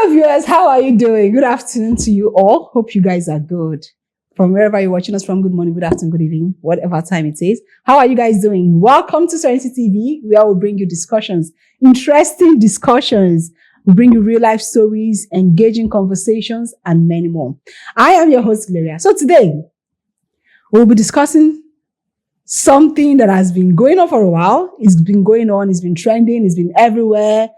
Hello, viewers. How are you doing? Good afternoon to you all. Hope you guys are good. From wherever you're watching us from, good morning, good afternoon, good evening, whatever time it is. How are you guys doing? Welcome to Serenity TV, where we'll bring you discussions, interesting discussions. We'll bring you real life stories, engaging conversations, and many more. I am your host, Gloria. So today, we'll be discussing something that has been going on for a while. It's been going on, it's been trending, it's been everywhere.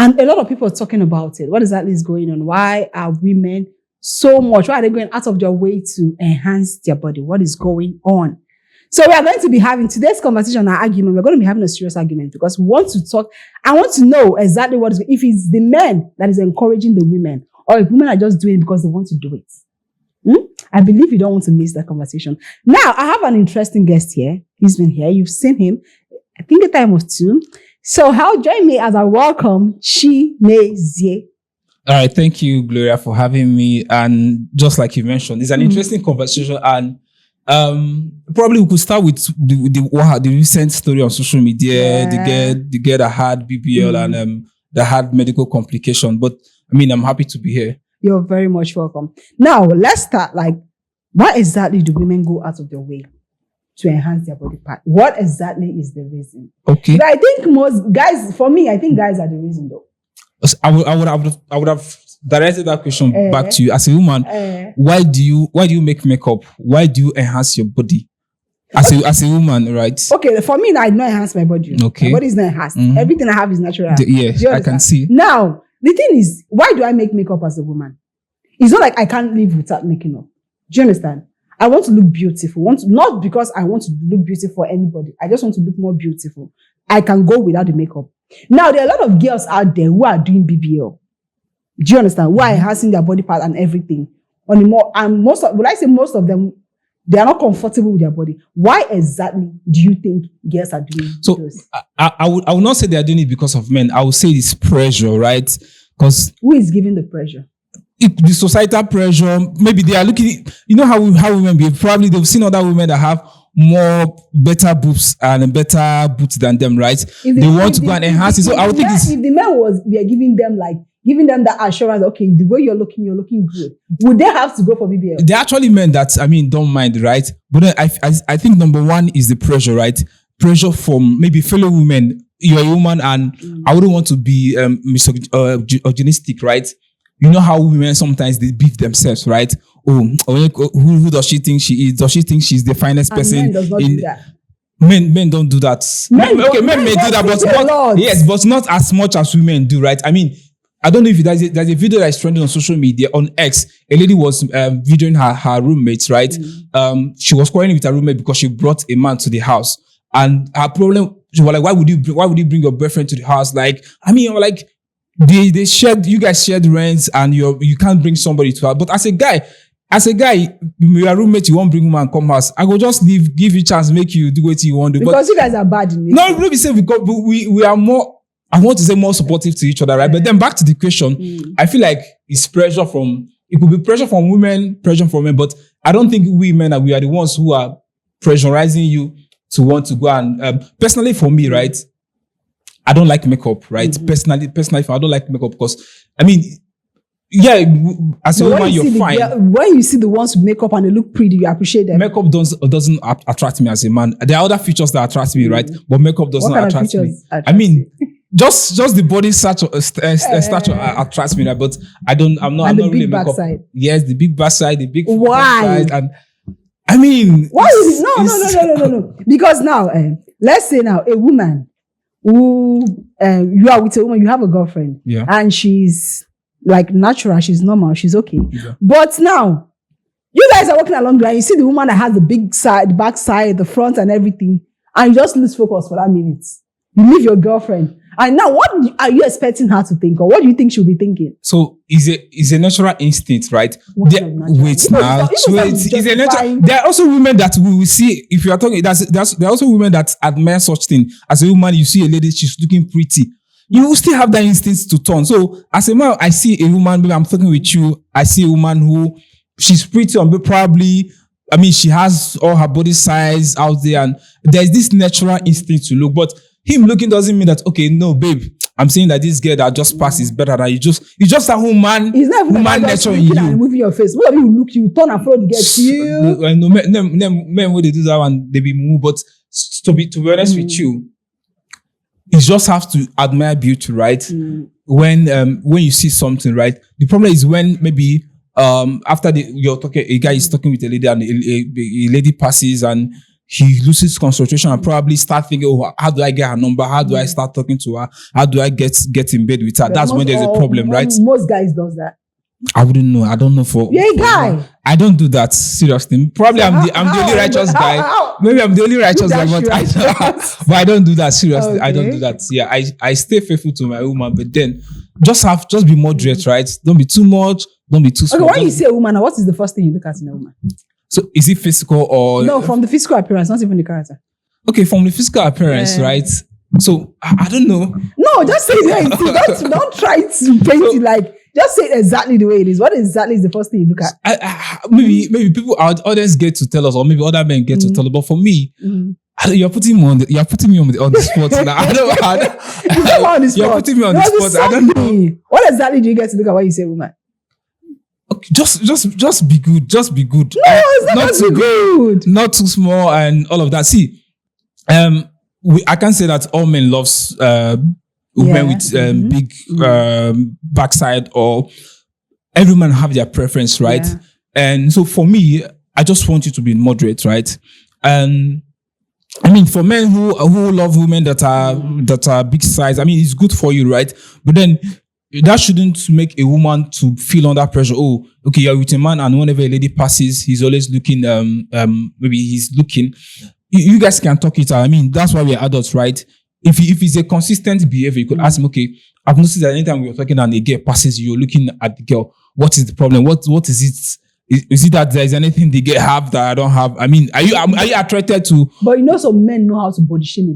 And a lot of people are talking about it. What exactly is going on? Why are women so much? Why are they going out of their way to enhance their body? What is going on? So we are going to be having today's conversation and argument. We're going to be having a serious argument because we want to talk. I want to know exactly what is, if it's the men that is encouraging the women, or if women are just doing it because they want to do it. I believe you don't want to miss that conversation. Now, I have an interesting guest here. He's been here. You've seen him. I think the time of 2. So join me as I welcome Chimezie. All right, thank you, Gloria, for having me. And just like you mentioned, it's an interesting conversation. And probably we could start with the recent story on social media. Yeah. The girl that had BBL and that had medical complication. But I mean, I'm happy to be here. You're very much welcome. Now, let's start. Why exactly do women go out of their way to enhance their body part? What exactly is the reason? Okay. But I think most guys, for me, I think guys are the reason though. I would have directed that question back to you as a woman. Why do you make makeup? Why do you enhance your body as a woman, right? Okay, for me, I don't enhance my body. Okay, my body is not enhanced. Everything I have is natural. Yes, I can see. Now, the thing is, why do I make makeup as a woman? It's not like I can't live without making up. Do you understand? I want to look beautiful. Not because I want to look beautiful for anybody. I just want to look more beautiful. I can go without the makeup. Now, there are a lot of girls out there who are doing BBL. Do you understand? Who are enhancing their body part and everything. Most of them, they are not comfortable with their body. Why exactly do you think girls are doing this? I would not say they are doing it because of men. I would say it's pressure, right? Because who is giving the pressure? The societal pressure. Maybe they are looking. You know how women behave. Probably they've seen other women that have better boobs and better boots than them, right? They want to go and enhance it. So I would think if the men we are giving them that assurance, okay, the way you're looking good. Would they have to go for BBL? There are actually men that don't mind, right? But then I think number one is the pressure, right? Pressure from maybe fellow women. You're a woman, and I wouldn't want to be misogynistic, right? You know how women sometimes they beat themselves, right? Who does she think she is? Does she think she's the finest person? Men does not do that. Men don't do that. Men may do that, but not as much as women do, right? I mean, I don't know if there's a video that is trending on social media on X. A lady was videoing her roommates, right? She was quarreling with her roommate because she brought a man to the house, and her problem. She was like, "Why would you bring your boyfriend to the house?" You guys shared rents, and you can't bring somebody to house. But as a guy, your roommate, you won't bring woman come house. I go just leave, give you a chance, make you do what you want to do. Because you guys are bad in it. No, let me say we are more. I want to say more supportive to each other, right? But then back to the question, I feel like it's pressure from. It could be pressure from women, pressure from men, but I don't think we men we are the ones who are pressurizing you to want to go and. Personally, for me, right, I don't like makeup, right? Personally, I don't like makeup because I mean. Yeah, as a woman, you're fine. When you see the ones with makeup and they look pretty, you appreciate them. Makeup doesn't attract me as a man. There are other features that attract me, right? But makeup doesn't attract me. I mean, just the body stature attracts me, right? But I'm not really makeup. Side. Yes, the big back side, the big side, and I mean, why is it? No. Because now, let's say now a woman who you are with a woman, you have a girlfriend, and she's natural, she's normal, she's okay. Yeah. But now, you guys are walking along the line, you see the woman that has the big side, the back side, the front and everything, and you just lose focus for that minute. You leave your girlfriend. And now, what are you expecting her to think? Or what do you think she'll be thinking? So, is a natural instinct, right? Wait now. There are also women that we will see, if you are talking, there are also women that admire such thing. As a woman, you see a lady, she's looking pretty. You will still have that instinct to turn. So, as a man, I see a woman, maybe I'm talking with you, I see a woman who, she's pretty, but probably, I mean, she has all her body size out there, and there's this natural instinct to look, but him looking doesn't mean that, okay, no, babe, I'm saying that this girl that just passed is better than you. It's just a human It's not even human about just nature in looking and you. moving your face. Most of you look, you turn and follow the girl to you. No, men when they do that one, they be moved. But to be honest with you, you just have to admire beauty, right? When you see something, right? The problem is when maybe after a guy is talking with a lady and a lady passes and he loses concentration and probably start thinking, oh, how do I get her number? How do I start talking to her? How do I get in bed with her? But That's when there's a problem, right? Most guys does that. I wouldn't know. I don't know for. You're a guy. I don't do that seriously. Probably I'm the only righteous guy. Maybe I'm the only righteous guy, but I don't do that seriously. Okay. I don't do that. Yeah, I stay faithful to my woman, but then just be moderate, right? Don't be too much. Don't be too small. Okay, when you see a woman, what is the first thing you look at in a woman? So is it physical or No, from the physical appearance, not even the character. okay? From the physical appearance, right? So I don't know. No, just say it. Don't try to paint it like. Just say it exactly the way it is. What exactly is the first thing you look at? Maybe people others get to tell us, or maybe other men get to tell us. But for me, you're putting me on the spot now. I don't. You put me on the spot. You're putting me on the spot. I don't know. What exactly do you get to look at when you say woman? Okay, just be good. Just be good. No, it's not too good. Not too small and all of that. See, I can't say that all men loves women with big backside, or every man have their preference, right? Yeah. And so for me, I just want you to be moderate, right? And I mean, for men who love women that are big size, I mean, it's good for you, right? But then that shouldn't make a woman to feel under pressure. Oh, okay, you're with a man, and whenever a lady passes, he's always looking. Maybe he's looking. You guys can talk it out. I mean, that's why we're adults, right? If it's a consistent behavior, you could ask him, okay, I've noticed that anytime we're talking and a girl passes, you're looking at the girl. What is the problem? What is it? Is it that there's anything the girl have that I don't have? I mean, are you attracted to? But you know, some men know how to body shame a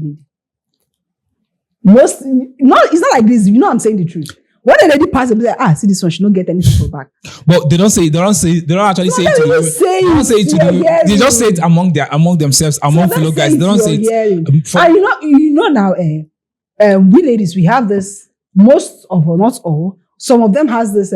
lady. It's not like this. You know, I'm saying the truth. When a lady passes, they like, see this one, she don't get anything for back. But they don't actually say it to you. They just say it among themselves, among fellow guys. They don't say it. And you know now, we ladies, we have this, most of, or not all, some of them has this,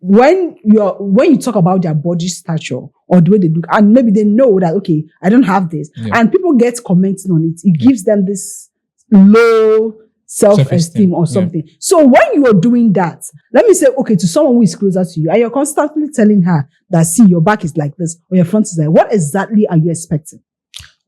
when you talk about their body stature or the way they look, and maybe they know that, okay, I don't have this, and people get commenting on it, it gives them this low self-esteem or something. Yeah. So when you are doing that, let me say, okay, to someone who is closer to you, and you're constantly telling her that, see, your back is like this, or your front is like, what exactly are you expecting?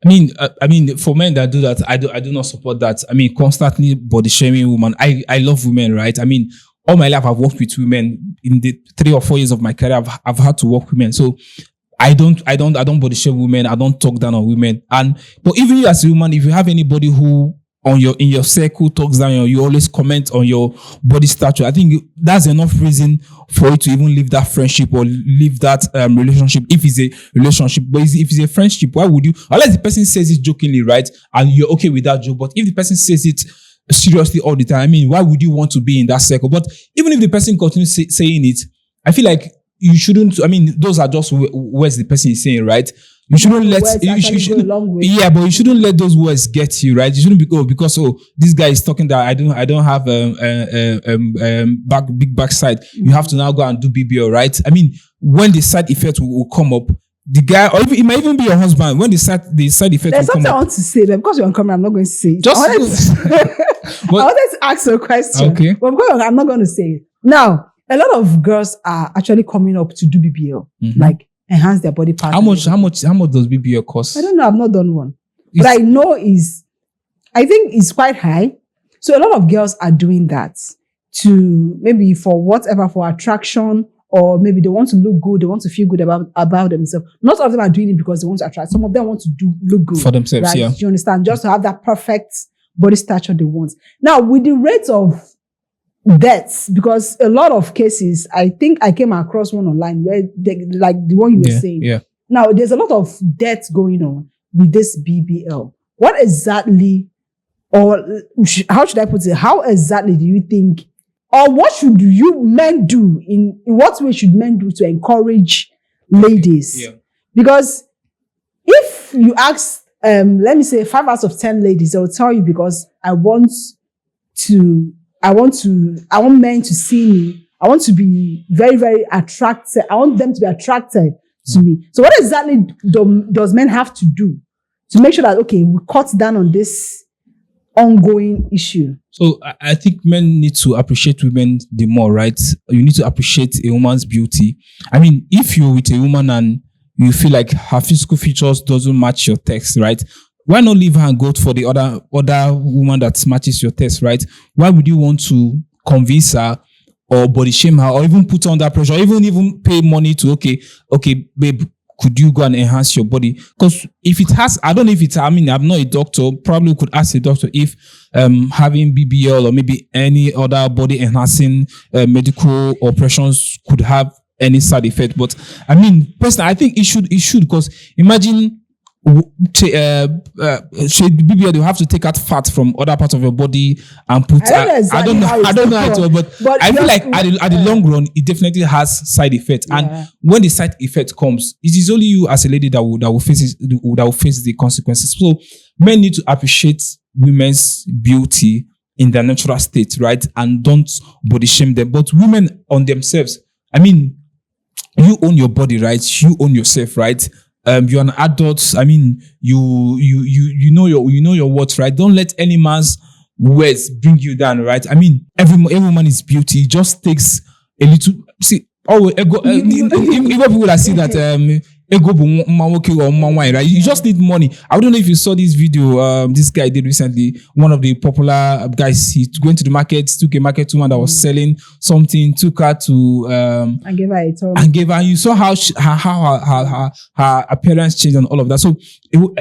I mean, for men that do that, I do not support that. I mean, constantly body shaming women. I love women, right? I mean, all my life I've worked with women. In the 3 or 4 years of my career, I've had to work with women. So I don't body shame women. I don't talk down on women. But even you as a woman, if you have anybody who in your circle talks down, you always comment on your body stature, I think that's enough reason for you to even leave that friendship or leave that relationship, if it's a relationship. But if it's a friendship, why would you, unless the person says it jokingly, right, and you're okay with that joke? But if the person says it seriously all the time, I mean, why would you want to be in that circle? But even if the person continues saying it, I feel like you shouldn't. I mean, those are just words the person is saying, right? You shouldn't let but you shouldn't let those words get you, right? You shouldn't be because this guy is talking that I don't have big backside. You have to now go and do BBL, right? I mean, when the side effect will come up, the guy, or it might even be your husband, when the side effect There's will come up. There's something I want to say, but because you're on camera, I'm not going to say it. I wanted to ask a question, okay, but because I'm not going to say it. Now, a lot of girls are actually coming up to do BBL, like enhance their body part. How much does BBL cost? I don't know. I've not done one. But I know I think it's quite high. So a lot of girls are doing that to maybe for attraction, or maybe they want to look good. They want to feel good about themselves. Not all of them are doing it because they want to attract. Some of them want to look good for themselves. right? Yeah. Do you understand? Just to have that perfect body stature they want. Now, with the rate of deaths, because a lot of cases, I think I came across one online where like the one you were saying. Yeah. Now, there's a lot of deaths going on with this BBL. What exactly, or how should I put it? How exactly do you think, or what should men do? In what way should men do to encourage ladies? Yeah. Because if you ask, let me say 5 out of 10 ladies, they'll tell you, because I want I want men to see me. I want to be very, very attracted. I want them to be attracted to me. So what exactly does men have to do to make sure that, okay, we cut down on this ongoing issue? So I think men need to appreciate women the more, right? You need to appreciate a woman's beauty. I mean, if you're with a woman and you feel like her physical features doesn't match your text, right? Why not leave her and go for the other woman that matches your text, right? Why would you want to convince her or body shame her or even put her under pressure, or even pay money to, okay, babe, could you go and enhance your body? Because if it has, I don't know if it's, I mean, I'm not a doctor, probably could ask a doctor if having BBL or maybe any other body enhancing medical operations could have any side effect. But I mean, personally, I think it should, because imagine BBL, they have to take out fat from other parts of your body and put. I don't know how it works, but I feel like at the long run, it definitely has side effects. Yeah. And when the side effect comes, it is only you as a lady that will face the consequences. So men need to appreciate women's beauty in their natural state, right? And don't body shame them. But women on themselves, I mean, you own your body, right? You own yourself, right? You're an adult. I mean, you know your worth, right? Don't let any man's words bring you down, right? I mean, every woman is beauty. It just takes a little. See, ego. Even people that see that ego, right? You just need money. I don't know if you saw this video. This guy did recently. One of the popular guys. He went to the market, took a market woman that was selling something, took her to and gave her a tour. And you saw how her appearance changed and all of that. So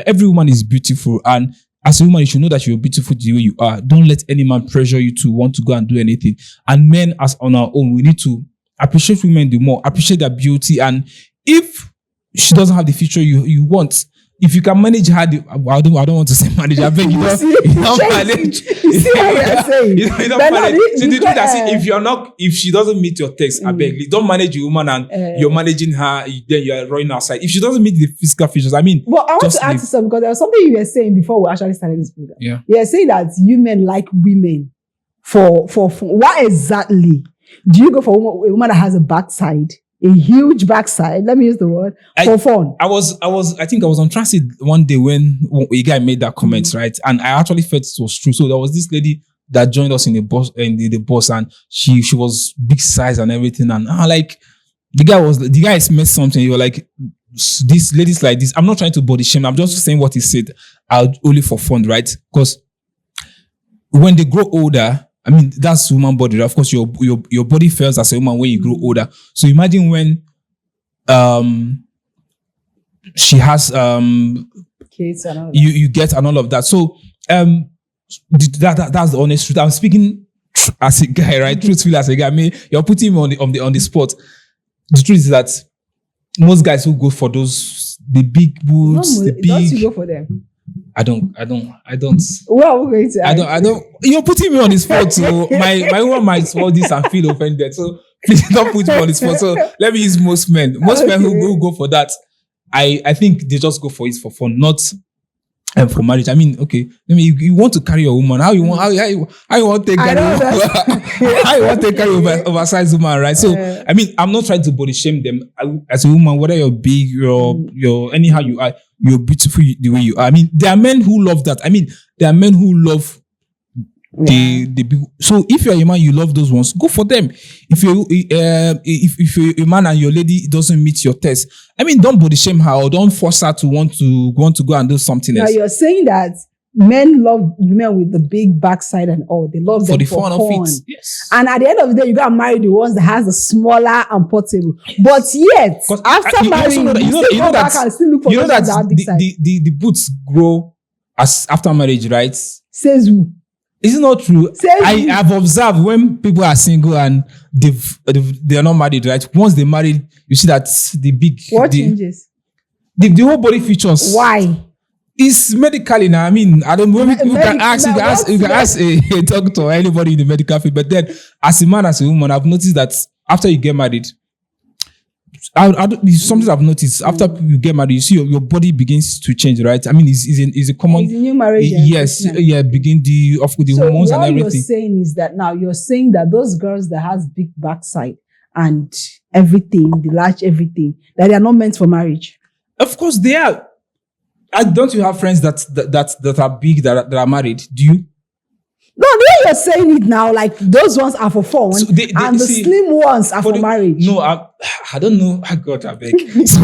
every woman is beautiful, and as a woman, you should know that you're beautiful the way you are. Don't let any man pressure you to want to go and do anything. And men, as on our own, we need to appreciate women the more, appreciate their beauty, and if she doesn't have the future you want, if you can manage her, I don't want to say manage. I beg you, don't manage. You see what you're saying? You don't manage. So the truth is, if she doesn't meet your text, I beg you, don't manage your woman and you're managing her, then you're running outside. If she doesn't meet the physical features, I mean. Well, I want to ask you something, because there was something you were saying before we actually started this program. Yeah. You were saying that you men like women for what exactly? Do you go for a woman that has a backside? A huge backside, let me use the word, for fun. I think I was on transit one day when a guy made that comment, right? And I actually felt it was true. So there was this lady that joined us in the bus, and she was big size and everything. And like the guy made something. You were like, this ladies like this. I'm not trying to body shame. I'm just saying what he said only for fun, right? Because when they grow older, I mean, that's woman body. Of course, your body fails as a woman when you grow older. So imagine when she has kids and all that. You get and all of that. So that's the honest truth. I'm speaking as a guy, right? Truthfully as a guy. I mean, you're putting me on the spot. The truth is that most guys who go for the big boots, don't you go for them? I don't. Well, we're going to. I don't. You're putting me on the spot, so my woman might swallow this and feel offended. So please don't put me on the spot. So let me use most men. Most men who go for that, I think they just go for it for fun, not for marriage. I mean, okay, you want to carry your woman. How you want to take carry how you want to take carry oversized woman, right? So I mean, I'm not trying to body shame them. As a woman, whether you're big, you're anyhow you are, you're beautiful the way you are. I mean, there are men who love that. I mean, there are men who love the big. So if you're a man, you love those ones, go for them. If you're a man and your lady doesn't meet your test, I mean, don't body shame her or don't force her to want to go and do something else. Now you're saying that men love women with the big backside and all. They love them for fun. Of it. Yes. And at the end of the day, you got to marry the ones that has the smaller and portable. But yet, after marrying, you still go back and still look for those that have big side. The boots grow after marriage, right? Says who? Is it not true? I have observed when people are single and they are not married, right? Once they married, you see that the big changes? The whole body features. Why? It's medically now. I mean, I don't know. You can ask a doctor or anybody in the medical field. But then, as a man, as a woman, I've noticed that after you get married, It's something I've noticed. After you get married, you see your body begins to change, right? I mean, it's a common. It's a new marriage. Yes, begin the hormones and everything. What you're saying is that now you're saying that those girls that has big backside and everything, the large everything, that they are not meant for marriage. Of course, they are. Don't you have friends that are big that are married? Do you? No, the way you're saying it now, like those ones are for fun, So and the slim ones are for marriage. No, I don't know. I got I beg. So,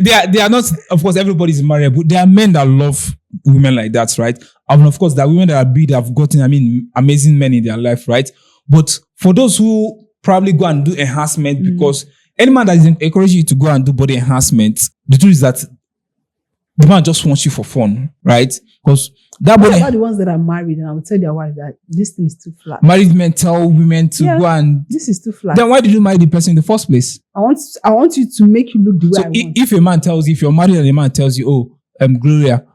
they are not. Of course, everybody's married, but there are men that love women like that, right? And of course, there are women that are big that have gotten, amazing men in their life, right? But for those who probably go and do enhancement, because any man that is encouraging you to go and do body enhancement, the truth is that the man just wants you for fun, right? Because that What body. about the ones that are married and I will tell their wife that this thing is too flat. Married men tell women to go and. This is too flat. Then why did you marry the person in the first place? I want you to make you look the way So I want. if a man tells you, if you're married and a man tells you, oh, Gloria,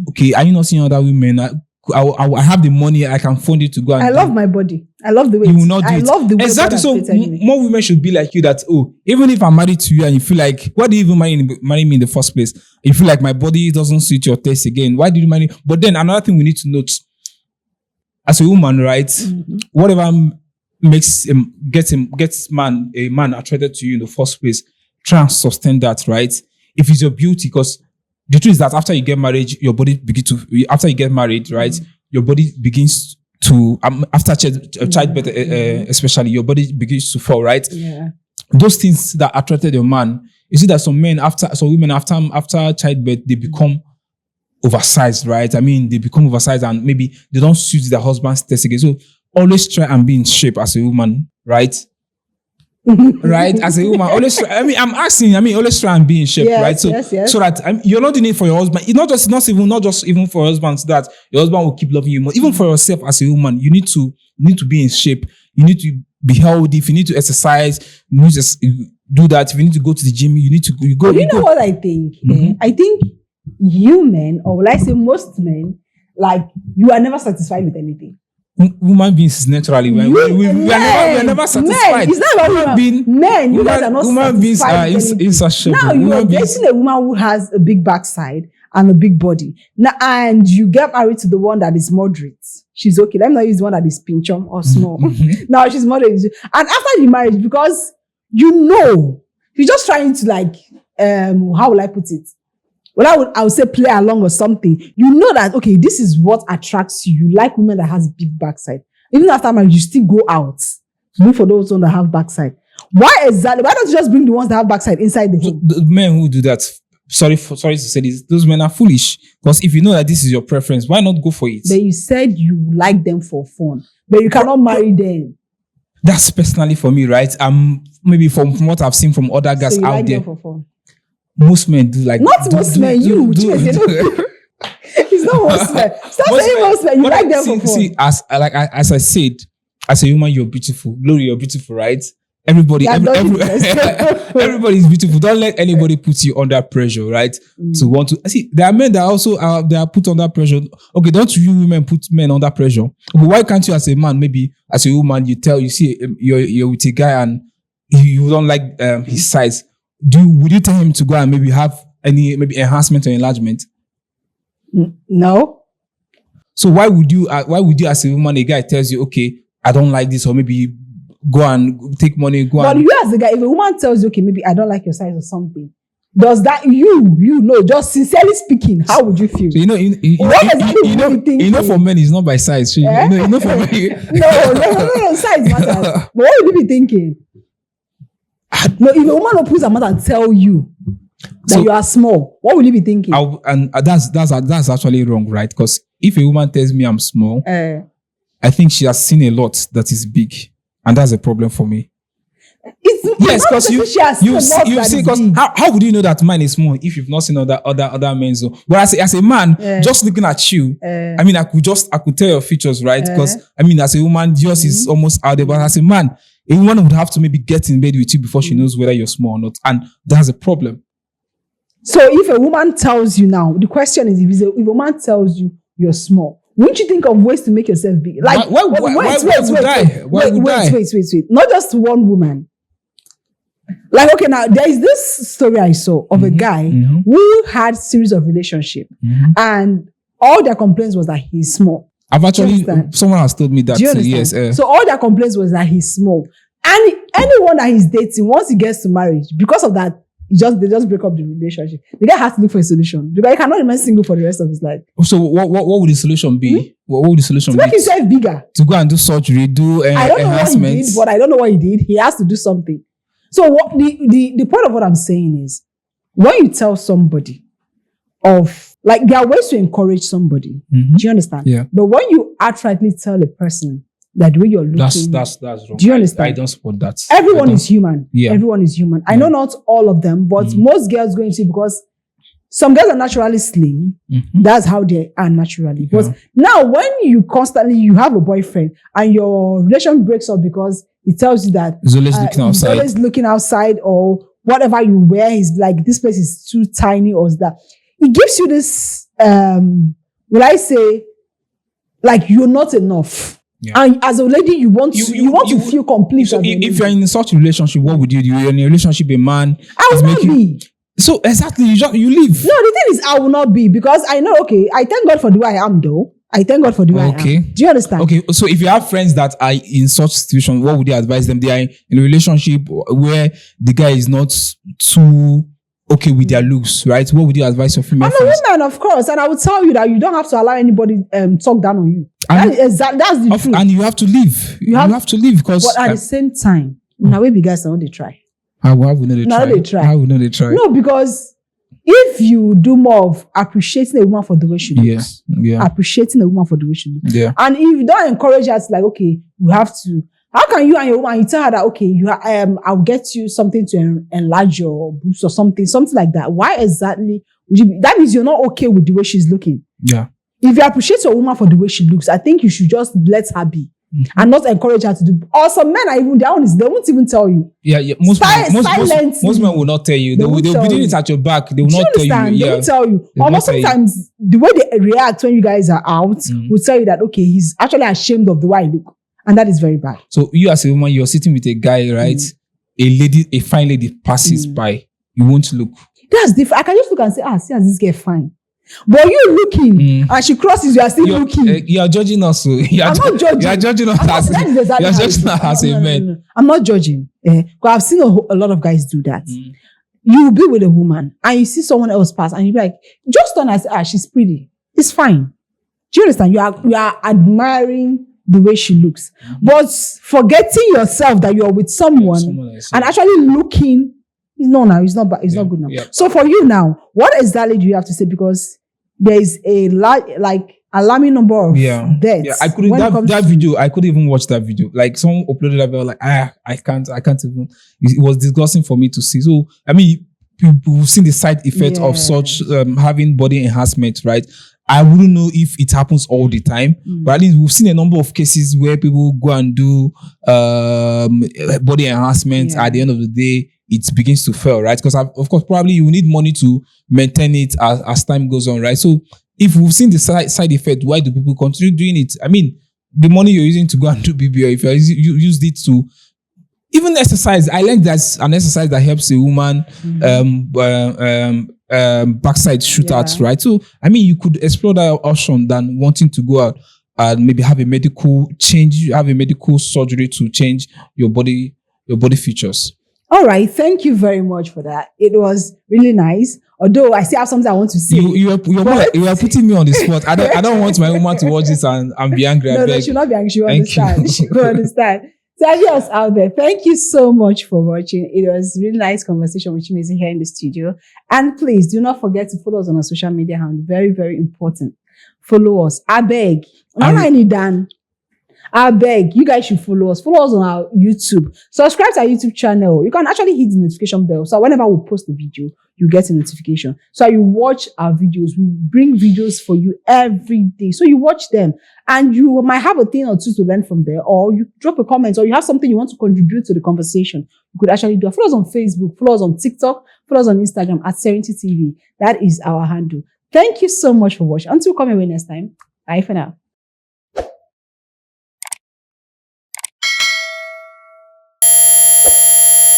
okay, are you not seeing other women? I have the money, I can fund you to go and I love my body. I love the way you will not do I it. love the way Exactly. God So has created me. more women should be like you that, even if I'm married to you and you feel like, why do you even marry me in the first place? You feel like my body doesn't suit your taste again. Why did you marry? But then another thing we need to note, as a woman, right? Whatever gets a man attracted to you in the first place, try and sustain that, right? If it's your beauty, because the truth is that after you get married, your body after you get married, right? Your body begins to, after childbirth, especially, your body begins to fall, right? Yeah. Those things that attracted your man, you see that some women after childbirth, they become oversized, right? They become oversized and maybe they don't suit their husband's taste again. So always try and be in shape as a woman, right? Right? As a woman, always try, always try and be in shape, Yes, right? So, yes. so that you're not doing it for your husband. It's not just even for your husband, so that your husband will keep loving you more. Even for yourself as a woman, you need to be in shape. You need to be healthy. If you need to exercise, you need to do that. If you need to go to the gym, you need to go. You know what I think? I think you men, or will I say most men, like you are never satisfied with anything. Human beings naturally, we are never satisfied. Men, it's not about men. You guys are not human beings satisfied are with anything. insatiable. Now you're dating a woman who has a big backside and a big body. Now, and you get married to the one that is moderate. She's okay. Let me not use the one that is pinchum or small. Now she's moderate. And after the marriage, because you're just trying to how will I put it? Well, I would say play along or something. You know that, okay, this is what attracts you. You like women that has big backside. Even after marriage, you still go out. Look for those ones that have backside. Why exactly? Why don't you just bring the ones that have backside inside the home? The men who do that, sorry to say this, those men are foolish. Because if you know that this is your preference, why not go for it? But you said you like them for fun. But you cannot marry them. That's personally for me, right? Maybe from what I've seen from other guys So you out like there. them for fun. Most men do like Not most men, you. It's not most men. Stop saying most men. You like them for fun. See, as I said, as a woman, you're beautiful. Glory, you're beautiful, right? Everybody is beautiful. Don't let anybody put you under pressure, right? To want to see. There are men that also they are put under pressure. Okay, don't you women put men under pressure? But why can't you, as a man, maybe as a woman, you see you're with a guy and you don't like his size? Would you tell him to go and maybe have any enhancement or enlargement? No. So why would you as a woman, a guy tells you, okay, I don't like this, or maybe go and take money, But you as a guy, if a woman tells you, okay, maybe I don't like your size or something, does that just sincerely speaking, how would you feel? So for men, it's not by size. So you know for men. No, size matters. But what would you be thinking? No, if a woman opens her mouth and tell you that you are small, what will you be thinking? That's actually wrong, right? Because if a woman tells me I'm small, I think she has seen a lot that is big, and that's a problem for me. Yes, because you see, because how would you know that mine is small if you've not seen other men? So, but as a man, just looking at you, I could tell your features, right? Because as a woman, yours is almost out there, but as a man, a woman would have to maybe get in bed with you before she knows whether you're small or not, and that's a problem. So, if a woman tells you now, the question is, if a woman tells you you're small, wouldn't you think of ways to make yourself big? Like, wait. Not just one woman. Like, okay, now there is this story I saw of a guy who had series of relationship, and all their complaints was that he's small. I've actually, someone has told me that. Do you understand? Yes. So all their complaints was that he's small. And anyone that he's dating, once he gets to marriage, because of that, they just break up the relationship. The guy has to look for a solution because he cannot remain single for the rest of his life. So what would the solution be? What would the solution To be? make himself bigger. To go and do surgery, do I don't know what he enhancements. did, but I don't know what he did. He has to do something. So what the point of what I'm saying is, when you tell somebody of, like, there are ways to encourage somebody. Do you understand? Yeah. But when you outrightly tell a person that the way you're looking, that's wrong. Do you understand? I don't support that. Everyone is human. Yeah. Everyone is human. I know not all of them, but most girls go into it because some girls are naturally slim. That's how they are naturally. But now when you have a boyfriend and your relation breaks up because he tells you that He's always looking he's outside. always looking outside, or whatever you wear, he's like, this place is too tiny, or that. It gives you this, will I say, like, you're not enough. Yeah. And as a lady, you want to feel complete. So if you're in such a relationship, what would you do? You're in a relationship, a man. I will not be. So exactly, you leave. No, the thing is, I will not be, because I know, okay, I thank God for the way I am, though. I thank God for the way I am. Do you understand? Okay, so if you have friends that are in such situation, what would you advise them? They are in a relationship where the guy is not too okay with their looks, right? What would you advise your female friends? I'm a woman, of course, and I would tell you that you don't have to allow anybody talk down on you. That's the truth. And you have to leave. You have to leave, because. But at the same time, now we be guys, now they try. How would they try? How would they try? No, because if you do more of appreciating a woman for the way she looks, appreciating a woman for the way she looks, and if you don't encourage her to, like, okay, you have to. How can you and your woman, you tell her that, okay, I'll get you something to enlarge your boobs or something like that? Why exactly would you be? That means you're not okay with the way she's looking. Yeah. If you appreciate your woman for the way she looks, I think you should just let her be. And not encourage her to do. Or some men are even, they won't even tell you. Yeah. Most men will not tell you. They'll be doing it at your back. They will not tell you. They will tell you. Or sometimes the way they react when you guys are out will tell you that, okay, he's actually ashamed of the way I look. And that is very bad. So you as a woman, you're sitting with a guy, right? A fine lady passes by. You won't look. That's different. I can just look and say, see as this girl fine. But you looking and she crosses, you are still looking. You are judging us. I'm not judging. You are judging us as a man. No. I'm not judging. Because I've seen a lot of guys do that. You will be with a woman and you see someone else pass and you be like, just turn and say, she's pretty. It's fine. Do you understand? You are admiring the way she looks. But forgetting yourself that you're with someone and actually looking, it's not good now. Yeah. So for you now, what exactly do you have to say? Because there is a alarming number of deaths. Yeah, I couldn't that video. I couldn't even watch that video. Like, someone uploaded that video, like, I can't even. It was disgusting for me to see. So I mean, we've seen the side effect of such having body enhancement, right? I wouldn't know if it happens all the time, but at least we've seen a number of cases where people go and do body enhancement. At the end of the day, it begins to fail, right? Because of course, probably you need money to maintain it as time goes on, right? So if we've seen the side effect, why do people continue doing it? I mean, the money you're using to go and do BBL, if you used it to even exercise, I like that's an exercise that helps a woman backside shootouts, right? So I mean, you could explore that option than wanting to go out and maybe have a medical surgery to change your body features. All right, thank you very much for that. It was really nice. Although I still have something I want to say. You are putting me on the spot. I don't want my woman to watch this and be angry. No, she'll not be angry. She'll understand. She'll understand. So everyone out there, thank you so much for watching. It was a really nice conversation with Chimezie here in the studio. And please do not forget to follow us on our social media handle. Very, very important. Follow us. I beg. I beg, you guys should follow us. Follow us on our YouTube. Subscribe to our YouTube channel. You can actually hit the notification bell. So whenever we post a video, you get a notification. So you watch our videos. We bring videos for you every day. So you watch them and you might have a thing or two to learn from there, or you drop a comment, or you have something you want to contribute to the conversation. You could actually do it. Follow us on Facebook. Follow us on TikTok. Follow us on Instagram at Serenity TV. That is our handle. Thank you so much for watching. Until we come away next time. Bye for now.